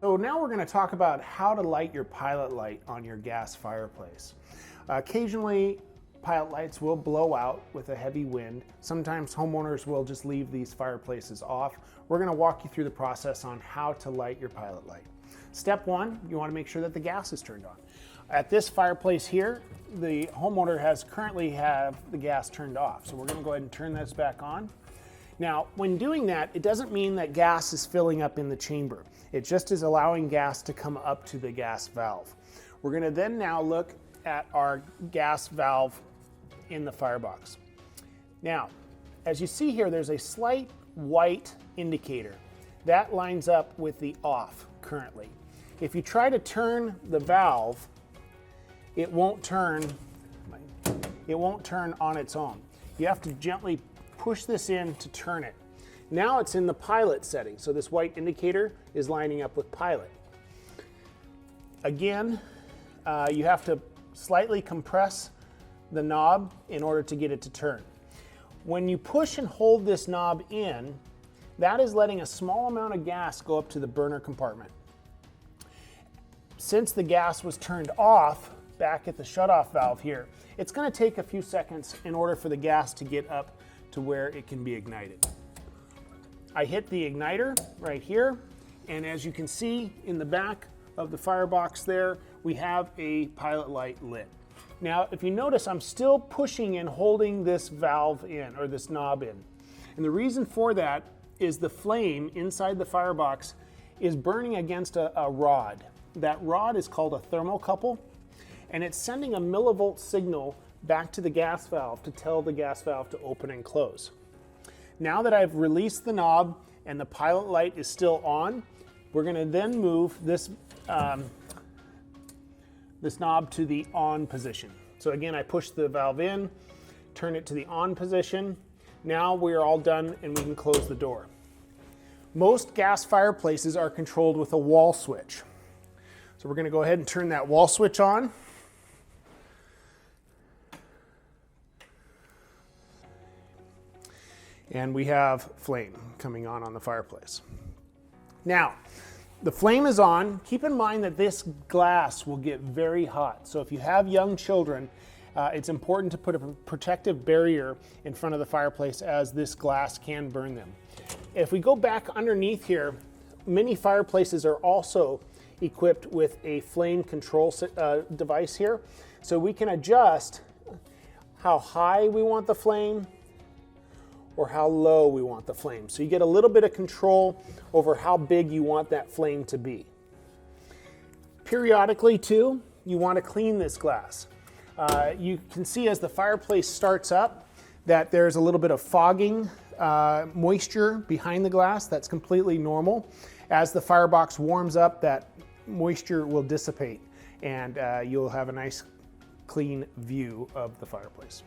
So now we're going to talk about how to light your pilot light on your gas fireplace. Occasionally, pilot lights will blow out with a heavy wind. Sometimes homeowners will just leave these fireplaces off. We're going to walk you through the process on how to light your pilot light. Step one, you want to make sure that the gas is turned on. At this fireplace here, the homeowner has currently have the gas turned off. So we're going to go ahead and turn this back on. Now, when doing that, it doesn't mean that gas is filling up in the chamber. It just is allowing gas to come up to the gas valve. We're going to then now look at our gas valve in the firebox. Now, as you see here, there's a slight white indicator. That lines up with the off currently. If you try to turn the valve, it won't turn on its own. You have to gently push this in to turn it. Now it's in the pilot setting, so this white indicator is lining up with pilot. Again, you have to slightly compress the knob in order to get it to turn. When you push and hold this knob in, that is letting a small amount of gas go up to the burner compartment. Since the gas was turned off back at the shutoff valve here, it's going to take a few seconds in order for the gas to get up to where it can be ignited. I hit the igniter right here, and as you can see in the back of the firebox there, we have a pilot light lit. Now, if you notice, I'm still pushing and holding this valve in, or this knob in. And the reason for that is the flame inside the firebox is burning against a rod. That rod is called a thermocouple, and it's sending a millivolt signal back to the gas valve to tell the gas valve to open and close. Now that I've released the knob and the pilot light is still on, we're going to then move this knob to the on position. So again, I push the valve in, turn it to the on position. Now we're all done and we can close the door. Most gas fireplaces are controlled with a wall switch. So we're going to go ahead and turn that wall switch on. And we have flame coming on the fireplace. Now, the flame is on. Keep in mind that this glass will get very hot. So if you have young children, it's important to put a protective barrier in front of the fireplace, as this glass can burn them. If we go back underneath here, many fireplaces are also equipped with a flame control device here. So we can adjust how high we want the flame or how low we want the flame. So you get a little bit of control over how big you want that flame to be. Periodically too, you want to clean this glass. You can see as the fireplace starts up that there's a little bit of fogging moisture behind the glass. That's completely normal. As the firebox warms up, that moisture will dissipate and you'll have a nice clean view of the fireplace.